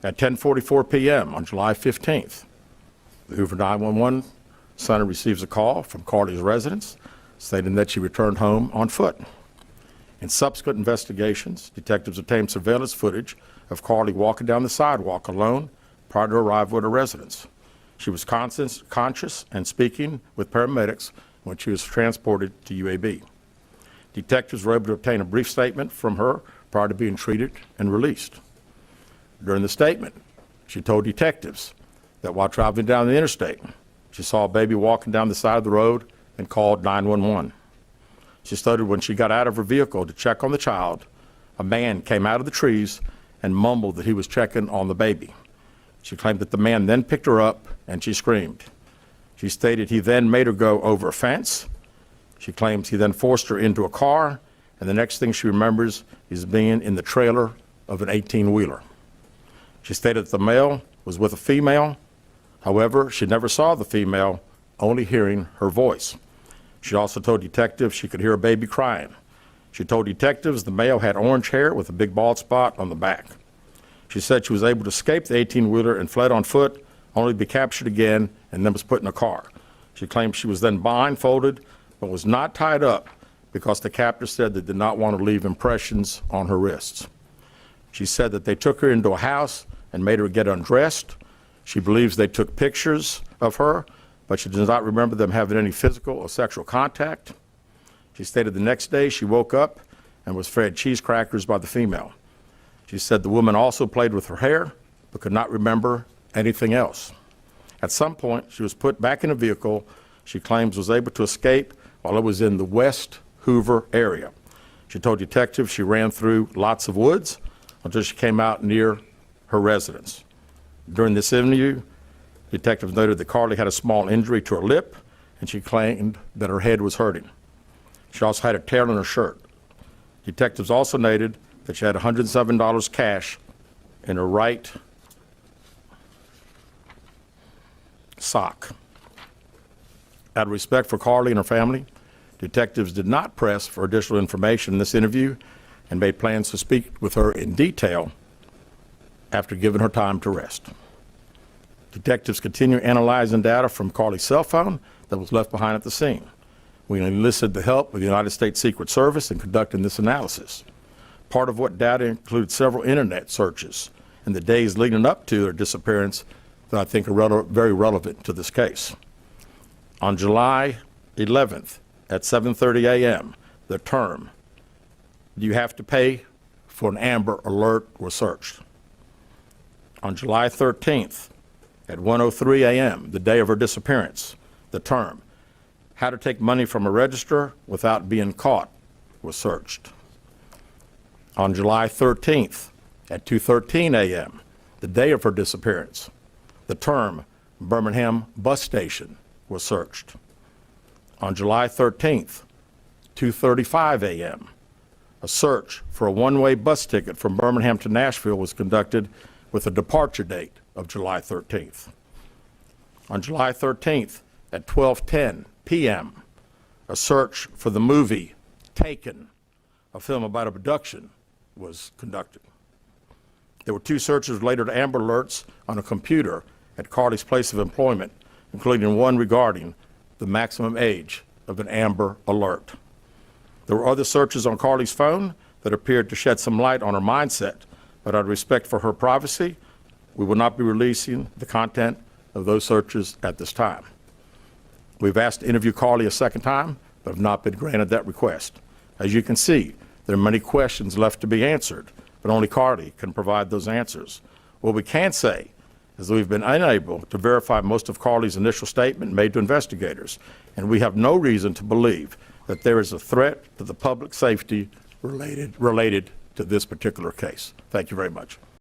At 10:44 p.m. on July 15th, the Hoover 911 center receives a call from Carlee's residence stating that she returned home on foot. In subsequent investigations, detectives obtained surveillance footage of Carlee walking down the sidewalk alone prior to arrival at her residence. She was conscious and speaking with paramedics when she was transported to UAB. Detectives were able to obtain a brief statement from her prior to being treated and released. During the statement, she told detectives that while traveling down the interstate, she saw a baby walking down the side of the road and called 911. She stated when she got out of her vehicle to check on the child, a man came out of the trees and mumbled that he was checking on the baby. She claimed that the man then picked her up and she screamed. She stated he then made her go over a fence. She claims he then forced her into a car, and the next thing she remembers is being in the trailer of an 18-wheeler. She stated that the male was with a female. However, she never saw the female, only hearing her voice. She also told detectives she could hear a baby crying. She told detectives the male had orange hair with a big bald spot on the back. She said she was able to escape the 18-wheeler and fled on foot, only to be captured again and then was put in a car. She claimed she was then blindfolded but was not tied up because the captor said they did not want to leave impressions on her wrists. She said that they took her into a house and made her get undressed. She believes they took pictures of her, but she does not remember them having any physical or sexual contact. She stated the next day she woke up and was fed cheese crackers by the female. She said the woman also played with her hair, but could not remember anything else. At some point, she was put back in a vehicle she claims was able to escape while it was in the West Hoover area. She told detectives she ran through lots of woods until she came out near her residence. During this interview, detectives noted that Carlee had a small injury to her lip, and she claimed that her head was hurting. She also had a tear in her shirt. Detectives also noted that she had $107 cash in her right sock. Out of respect for Carlee and her family, detectives did not press for additional information in this interview and made plans to speak with her in detail after giving her time to rest. Detectives continue analyzing data from Carlee's cell phone that was left behind at the scene. We enlisted the help of the United States Secret Service in conducting this analysis. Part of what data included several internet searches in the days leading up to her disappearance that I think are very relevant to this case. On July 11th at 7:30 a.m., the term, "Do you have to pay for an Amber Alert?" was searched. On July 13th at 1:03 a.m., the day of her disappearance, the term, "How to take money from a register without being caught," was searched. On July 13th at 2:13 a.m., the day of her disappearance, the term Birmingham bus station was searched. On July 13th, 2:35 a.m., a search for a one-way bus ticket from Birmingham to Nashville was conducted with a departure date of July 13th. On July 13th at 12:10 p.m., a search for the movie Taken, a film about abduction, was conducted. There were two searches related to Amber Alerts on a computer at Carlee's place of employment, including one regarding the maximum age of an Amber Alert. There were other searches on Carlee's phone that appeared to shed some light on her mindset, but out of respect for her privacy, we will not be releasing the content of those searches at this time. We've asked to interview Carlee a second time, but have not been granted that request. As you can see, there are many questions left to be answered, but only Carlee can provide those answers. What we can say is that we've been unable to verify most of Carlee's initial statement made to investigators, and we have no reason to believe that there is a threat to the public safety related to this particular case. Thank you very much.